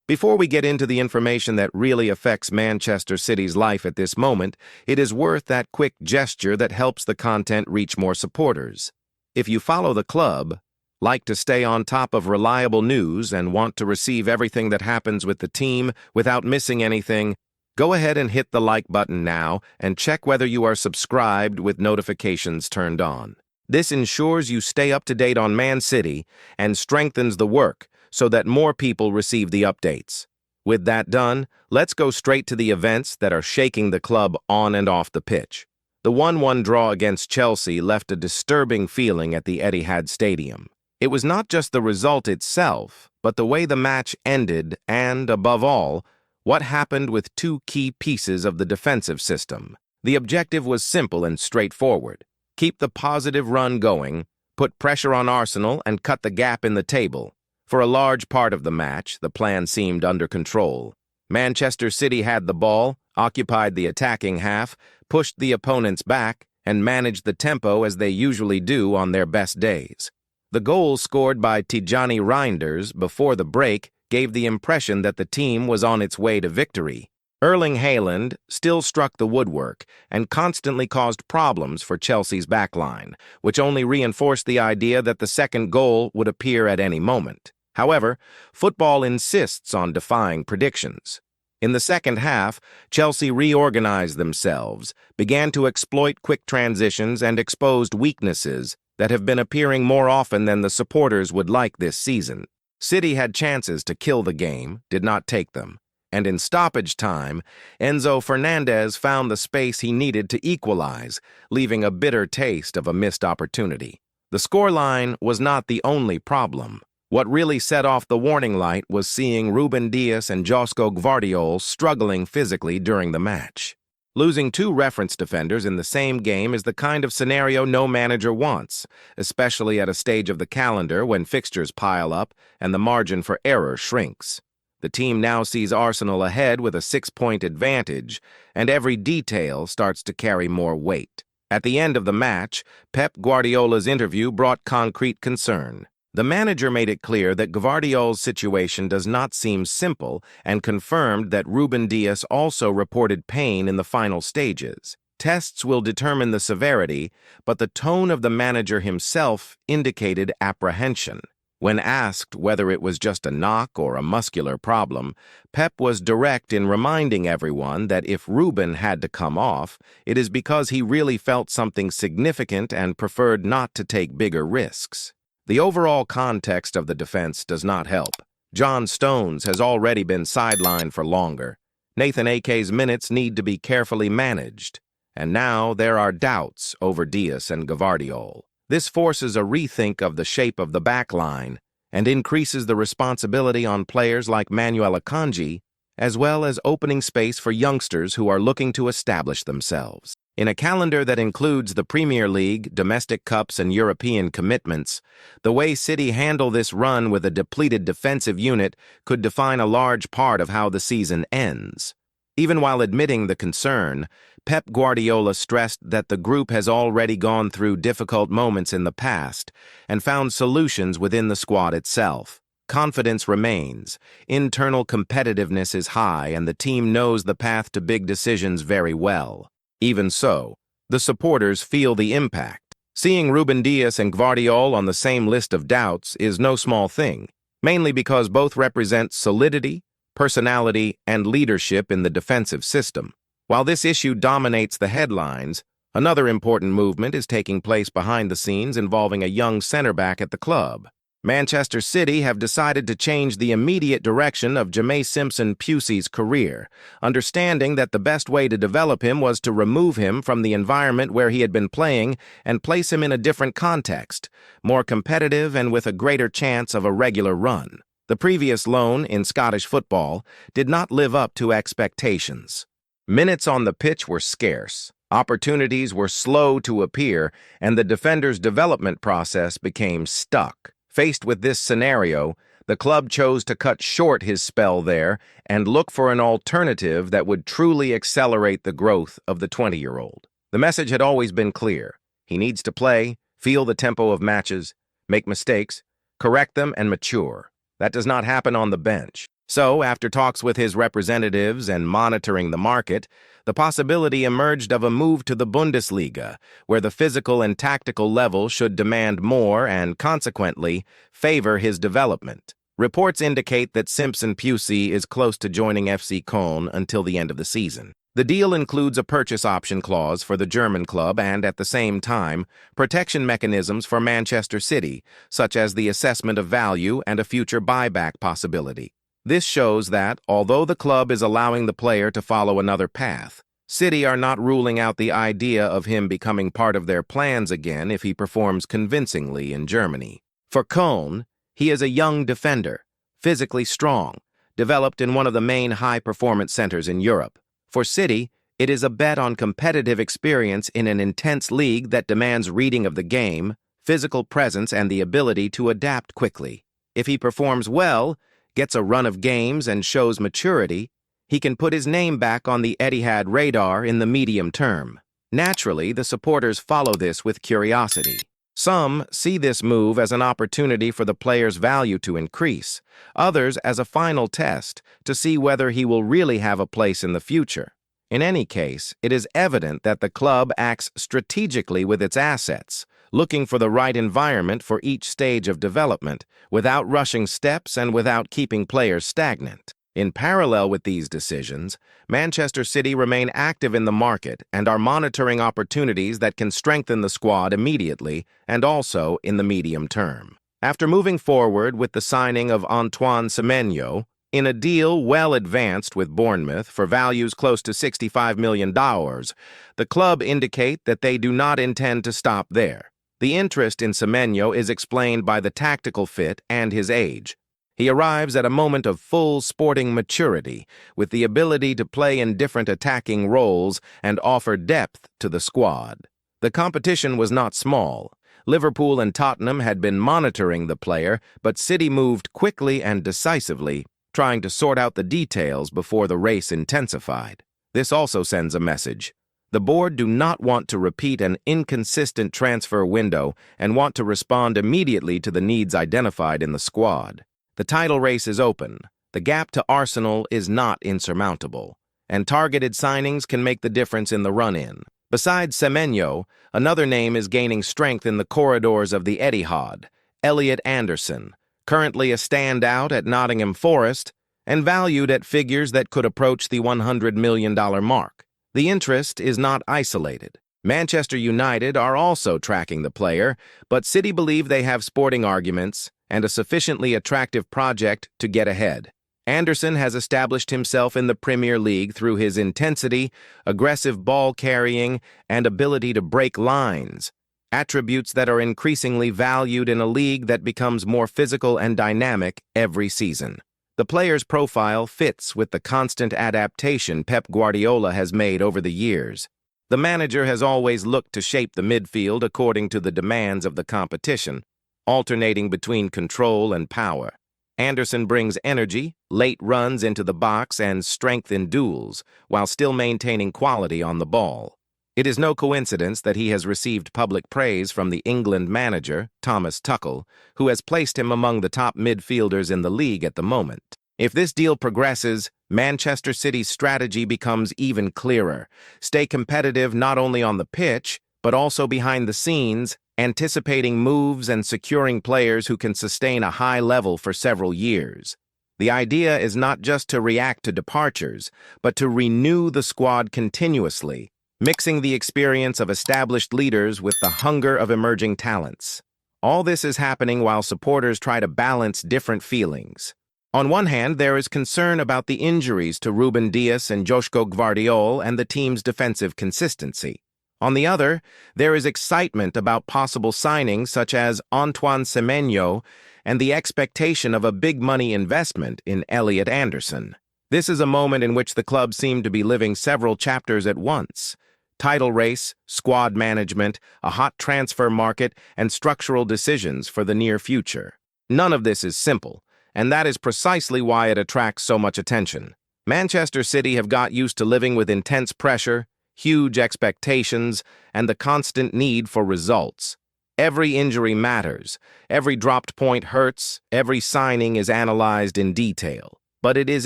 Before we get into the information that really affects Manchester City's life at this moment, it is worth that quick gesture that helps the content reach more supporters. If you follow the club, like to stay on top of reliable news, and want to receive everything that happens with the team without missing anything, go ahead and hit the like button now and check whether you are subscribed with notifications turned on. This ensures you stay up to date on Man City and strengthens the work so that more people receive the updates. With that done, let's go straight to the events that are shaking the club on and off the pitch. The 1-1 draw against Chelsea left a disturbing feeling at the Etihad Stadium. It was not just the result itself, but the way the match ended and, above all, what happened with two key pieces of the defensive system. The objective was simple and straightforward. Keep the positive run going, put pressure on Arsenal, and cut the gap in the table. For a large part of the match, the plan seemed under control. Manchester City had the ball, occupied the attacking half, pushed the opponents back, and managed the tempo as they usually do on their best days. The goal scored by Tijani Reinders before the break gave the impression that the team was on its way to victory. Erling Haaland still struck the woodwork and constantly caused problems for Chelsea's backline, which only reinforced the idea that the second goal would appear at any moment. However, football insists on defying predictions. In the second half, Chelsea reorganized themselves, began to exploit quick transitions, and exposed weaknesses that have been appearing more often than the supporters would like this season. City had chances to kill the game, did not take them, and in stoppage time, Enzo Fernandez found the space he needed to equalize, leaving a bitter taste of a missed opportunity. The scoreline was not the only problem. What really set off the warning light was seeing Ruben Dias and Josko Gvardiol struggling physically during the match. Losing two reference defenders in the same game is the kind of scenario no manager wants, especially at a stage of the calendar when fixtures pile up and the margin for error shrinks. The team now sees Arsenal ahead with a 6-point advantage, and every detail starts to carry more weight. At the end of the match, Pep Guardiola's interview brought concrete concern. The manager made it clear that Gvardiol's situation does not seem simple and confirmed that Ruben Dias also reported pain in the final stages. Tests will determine the severity, but the tone of the manager himself indicated apprehension. When asked whether it was just a knock or a muscular problem, Pep was direct in reminding everyone that if Ruben had to come off, it is because he really felt something significant and preferred not to take bigger risks. The overall context of the defense does not help. John Stones has already been sidelined for longer. Nathan Ake's minutes need to be carefully managed. And now there are doubts over Dias and Gvardiol. This forces a rethink of the shape of the back line and increases the responsibility on players like Manuel Akanji, as well as opening space for youngsters who are looking to establish themselves. In a calendar that includes the Premier League, domestic cups, and European commitments, the way City handle this run with a depleted defensive unit could define a large part of how the season ends. Even while admitting the concern, Pep Guardiola stressed that the group has already gone through difficult moments in the past and found solutions within the squad itself. Confidence remains, internal competitiveness is high, and the team knows the path to big decisions very well. Even so, the supporters feel the impact. Seeing Ruben Dias and Gvardiol on the same list of doubts is no small thing, mainly because both represent solidity, personality, and leadership in the defensive system. While this issue dominates the headlines, another important movement is taking place behind the scenes involving a young center-back at the club. Manchester City have decided to change the immediate direction of Jamae Simpson-Pusey's career, understanding that the best way to develop him was to remove him from the environment where he had been playing and place him in a different context, more competitive and with a greater chance of a regular run. The previous loan in Scottish football did not live up to expectations. Minutes on the pitch were scarce, opportunities were slow to appear, and the defender's development process became stuck. Faced with this scenario, the club chose to cut short his spell there and look for an alternative that would truly accelerate the growth of the 20-year-old. The message had always been clear. He needs to play, feel the tempo of matches, make mistakes, correct them, and mature. That does not happen on the bench. So, after talks with his representatives and monitoring the market, the possibility emerged of a move to the Bundesliga, where the physical and tactical level should demand more and, consequently, favor his development. Reports indicate that Simpson Pusey is close to joining FC Köln until the end of the season. The deal includes a purchase option clause for the German club and, at the same time, protection mechanisms for Manchester City, such as the assessment of value and a future buyback possibility. This shows that, although the club is allowing the player to follow another path, City are not ruling out the idea of him becoming part of their plans again if he performs convincingly in Germany. For Köln, he is a young defender, physically strong, developed in one of the main high-performance centers in Europe. For City, it is a bet on competitive experience in an intense league that demands reading of the game, physical presence, and the ability to adapt quickly. If he performs well, gets a run of games, and shows maturity, he can put his name back on the Etihad radar in the medium term. Naturally, the supporters follow this with curiosity. Some see this move as an opportunity for the player's value to increase, others as a final test to see whether he will really have a place in the future. In any case, it is evident that the club acts strategically with its assets, looking for the right environment for each stage of development, without rushing steps and without keeping players stagnant. In parallel with these decisions, Manchester City remain active in the market and are monitoring opportunities that can strengthen the squad immediately and also in the medium term. After moving forward with the signing of Antoine Semenyo, in a deal well advanced with Bournemouth for values close to $65 million, the club indicate that they do not intend to stop there. The interest in Semenyo is explained by the tactical fit and his age. He arrives at a moment of full sporting maturity, with the ability to play in different attacking roles and offer depth to the squad. The competition was not small. Liverpool and Tottenham had been monitoring the player, but City moved quickly and decisively, trying to sort out the details before the race intensified. This also sends a message. The board do not want to repeat an inconsistent transfer window and want to respond immediately to the needs identified in the squad. The title race is open, the gap to Arsenal is not insurmountable, and targeted signings can make the difference in the run-in. Besides Semenyo, another name is gaining strength in the corridors of the Etihad, Elliot Anderson, currently a standout at Nottingham Forest and valued at figures that could approach the $100 million mark. The interest is not isolated. Manchester United are also tracking the player, but City believe they have sporting arguments and a sufficiently attractive project to get ahead. Anderson has established himself in the Premier League through his intensity, aggressive ball carrying, and ability to break lines, attributes that are increasingly valued in a league that becomes more physical and dynamic every season. The player's profile fits with the constant adaptation Pep Guardiola has made over the years. The manager has always looked to shape the midfield according to the demands of the competition, alternating between control and power. Anderson brings energy, late runs into the box, and strength in duels, while still maintaining quality on the ball. It is no coincidence that he has received public praise from the England manager, Thomas Tuchel, who has placed him among the top midfielders in the league at the moment. If this deal progresses, Manchester City's strategy becomes even clearer. Stay competitive not only on the pitch, but also behind the scenes, anticipating moves and securing players who can sustain a high level for several years. The idea is not just to react to departures, but to renew the squad continuously, mixing the experience of established leaders with the hunger of emerging talents. All this is happening while supporters try to balance different feelings. On one hand, there is concern about the injuries to Ruben Dias and Joško Gvardiol and the team's defensive consistency. On the other, there is excitement about possible signings such as Antoine Semenyo and the expectation of a big-money investment in Elliot Anderson. This is a moment in which the club seemed to be living several chapters at once. Title race, squad management, a hot transfer market, and structural decisions for the near future. None of this is simple, and that is precisely why it attracts so much attention. Manchester City have got used to living with intense pressure, huge expectations, and the constant need for results. Every injury matters, every dropped point hurts, every signing is analyzed in detail. But it is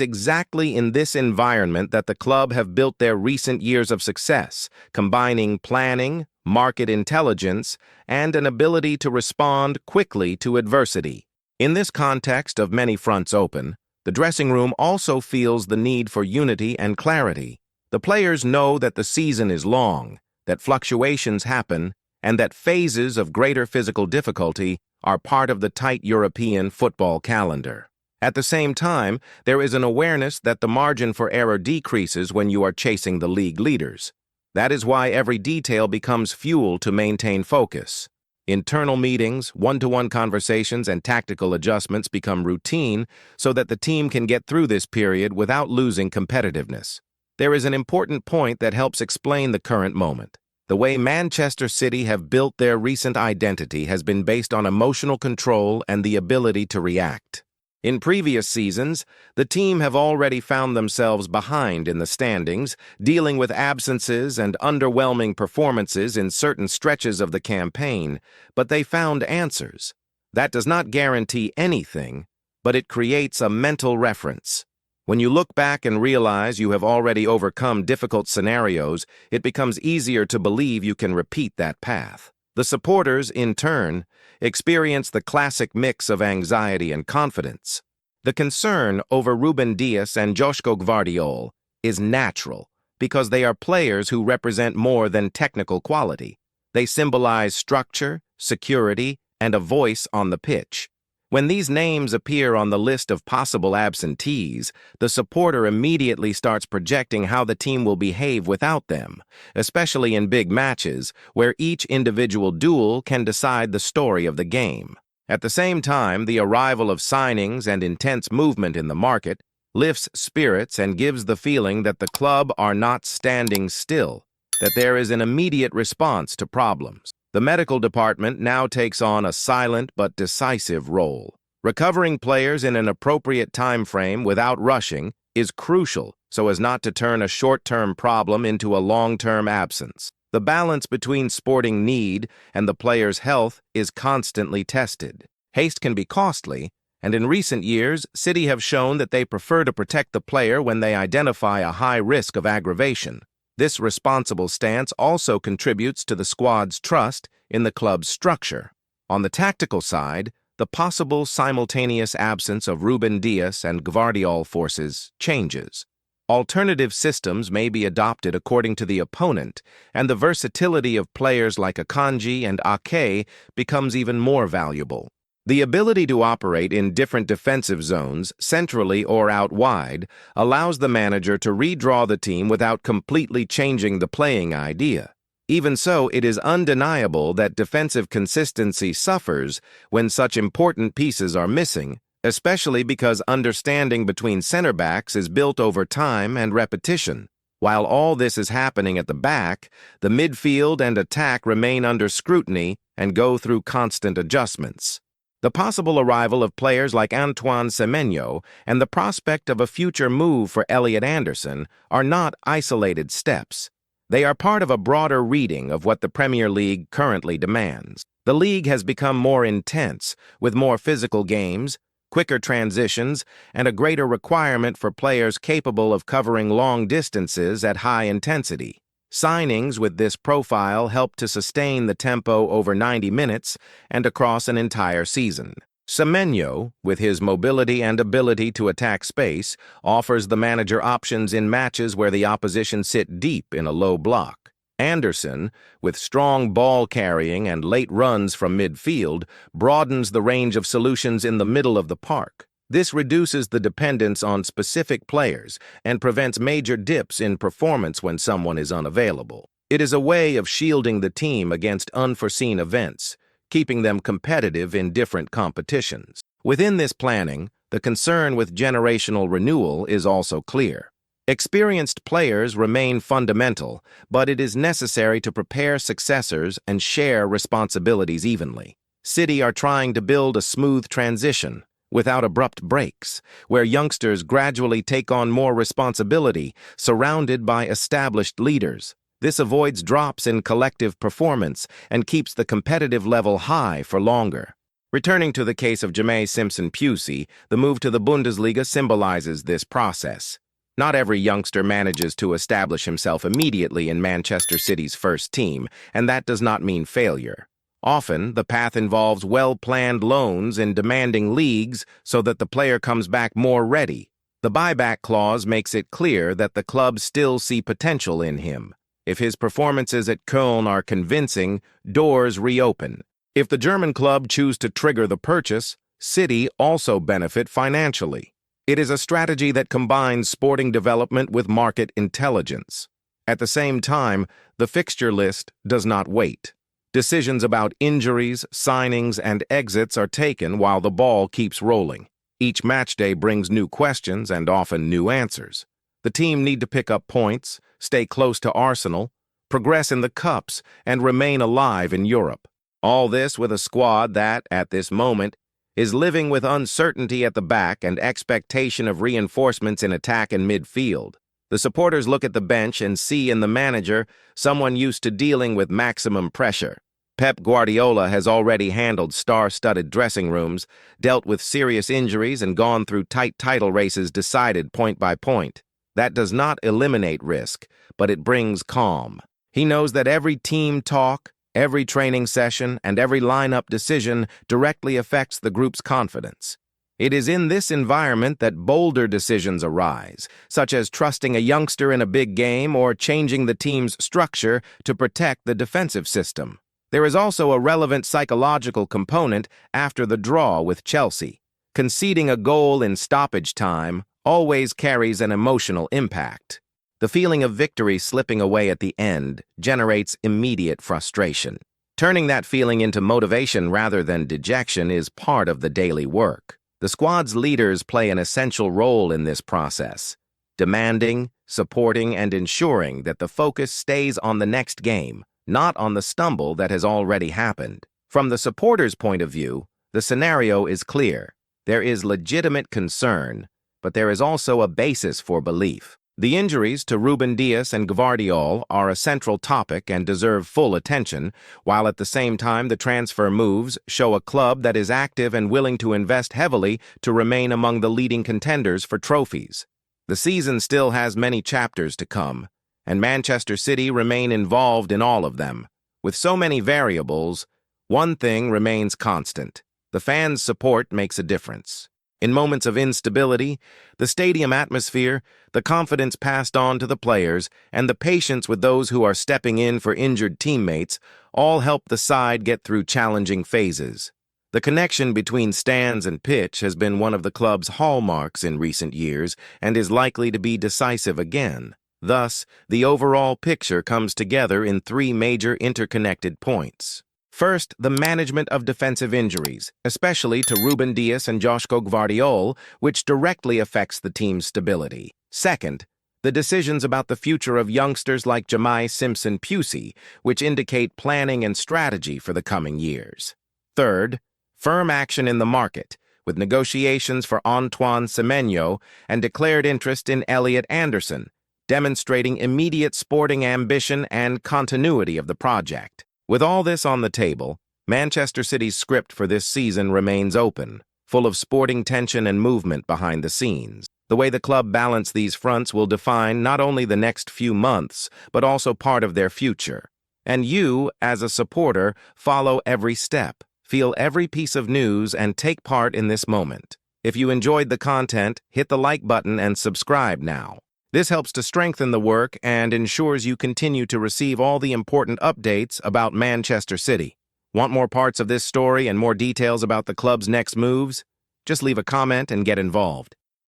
exactly in this environment that the club have built their recent years of success, combining planning, market intelligence, and an ability to respond quickly to adversity. In this context of many fronts open, the dressing room also feels the need for unity and clarity. The players know that the season is long, that fluctuations happen, and that phases of greater physical difficulty are part of the tight European football calendar. At the same time, there is an awareness that the margin for error decreases when you are chasing the league leaders. That is why every detail becomes fuel to maintain focus. Internal meetings, one-to-one conversations, and tactical adjustments become routine so that the team can get through this period without losing competitiveness. There is an important point that helps explain the current moment. The way Manchester City have built their recent identity has been based on emotional control and the ability to react. In previous seasons, the team have already found themselves behind in the standings, dealing with absences and underwhelming performances in certain stretches of the campaign, but they found answers. That does not guarantee anything, but it creates a mental reference. When you look back and realize you have already overcome difficult scenarios, it becomes easier to believe you can repeat that path. The supporters, in turn, experience the classic mix of anxiety and confidence. The concern over Ruben Dias and Joško Gvardiol is natural because they are players who represent more than technical quality. They symbolize structure, security, and a voice on the pitch. When these names appear on the list of possible absentees, the supporter immediately starts projecting how the team will behave without them, especially in big matches where each individual duel can decide the story of the game. At the same time, the arrival of signings and intense movement in the market lifts spirits and gives the feeling that the club are not standing still, that there is an immediate response to problems. The medical department now takes on a silent but decisive role. Recovering players in an appropriate time frame without rushing is crucial so as not to turn a short-term problem into a long-term absence. The balance between sporting need and the player's health is constantly tested. Haste can be costly, and in recent years, City have shown that they prefer to protect the player when they identify a high risk of aggravation. This responsible stance also contributes to the squad's trust in the club's structure. On the tactical side, the possible simultaneous absence of Ruben Dias and Gvardiol forces changes. Alternative systems may be adopted according to the opponent, and the versatility of players like Akanji and Ake becomes even more valuable. The ability to operate in different defensive zones, centrally or out wide, allows the manager to redraw the team without completely changing the playing idea. Even so, it is undeniable that defensive consistency suffers when such important pieces are missing, especially because understanding between center backs is built over time and repetition. While all this is happening at the back, the midfield and attack remain under scrutiny and go through constant adjustments. The possible arrival of players like Antoine Semenyo and the prospect of a future move for Elliot Anderson are not isolated steps. They are part of a broader reading of what the Premier League currently demands. The league has become more intense, with more physical games, quicker transitions, and a greater requirement for players capable of covering long distances at high intensity. Signings with this profile help to sustain the tempo over 90 minutes and across an entire season. Semenyo, with his mobility and ability to attack space, offers the manager options in matches where the opposition sit deep in a low block. Anderson, with strong ball carrying and late runs from midfield, broadens the range of solutions in the middle of the park. This reduces the dependence on specific players and prevents major dips in performance when someone is unavailable. It is a way of shielding the team against unforeseen events, keeping them competitive in different competitions. Within this planning, the concern with generational renewal is also clear. Experienced players remain fundamental, but it is necessary to prepare successors and share responsibilities evenly. City are trying to build a smooth transition, without abrupt breaks, where youngsters gradually take on more responsibility, surrounded by established leaders. This avoids drops in collective performance and keeps the competitive level high for longer. Returning to the case of Jamae Simpson-Pusey, the move to the Bundesliga symbolizes this process. Not every youngster manages to establish himself immediately in Manchester City's first team, and that does not mean failure. Often, the path involves well-planned loans in demanding leagues so that the player comes back more ready. The buyback clause makes it clear that the club still see potential in him. If his performances at Köln are convincing, doors reopen. If the German club choose to trigger the purchase, City also benefit financially. It is a strategy that combines sporting development with market intelligence. At the same time, the fixture list does not wait. Decisions about injuries, signings, and exits are taken while the ball keeps rolling. Each matchday brings new questions and often new answers. The team need to pick up points, stay close to Arsenal, progress in the cups, and remain alive in Europe. All this with a squad that, at this moment, is living with uncertainty at the back and expectation of reinforcements in attack and midfield. The supporters look at the bench and see in the manager someone used to dealing with maximum pressure. Pep Guardiola has already handled star-studded dressing rooms, dealt with serious injuries, and gone through tight title races decided point by point. That does not eliminate risk, but it brings calm. He knows that every team talk, every training session, and every lineup decision directly affects the group's confidence. It is in this environment that bolder decisions arise, such as trusting a youngster in a big game or changing the team's structure to protect the defensive system. There is also a relevant psychological component after the draw with Chelsea. Conceding a goal in stoppage time always carries an emotional impact. The feeling of victory slipping away at the end generates immediate frustration. Turning that feeling into motivation rather than dejection is part of the daily work. The squad's leaders play an essential role in this process, demanding, supporting, and ensuring that the focus stays on the next game, not on the stumble that has already happened. From the supporters' point of view, the scenario is clear. There is legitimate concern, but there is also a basis for belief. The injuries to Ruben Dias and Gvardiol are a central topic and deserve full attention, while at the same time the transfer moves show a club that is active and willing to invest heavily to remain among the leading contenders for trophies. The season still has many chapters to come, and Manchester City remain involved in all of them. With so many variables, one thing remains constant. The fans' support makes a difference. In moments of instability, the stadium atmosphere, the confidence passed on to the players, and the patience with those who are stepping in for injured teammates all help the side get through challenging phases. The connection between stands and pitch has been one of the club's hallmarks in recent years and is likely to be decisive again. Thus, the overall picture comes together in three major interconnected points. First, the management of defensive injuries, especially to Ruben Dias and Joško Gvardiol, which directly affects the team's stability. Second, the decisions about the future of youngsters like Jamae Simpson-Pusey, which indicate planning and strategy for the coming years. Third, firm action in the market, with negotiations for Antoine Semenyo and declared interest in Elliot Anderson, demonstrating immediate sporting ambition and continuity of the project. With all this on the table, Manchester City's script for this season remains open, full of sporting tension and movement behind the scenes. The way the club balance these fronts will define not only the next few months, but also part of their future. And you, as a supporter, follow every step, feel every piece of news, and take part in this moment. If you enjoyed the content, hit the like button and subscribe now. This helps to strengthen the work and ensures you continue to receive all the important updates about Manchester City. Want more parts of this story and more details about the club's next moves? Just leave a comment and get involved.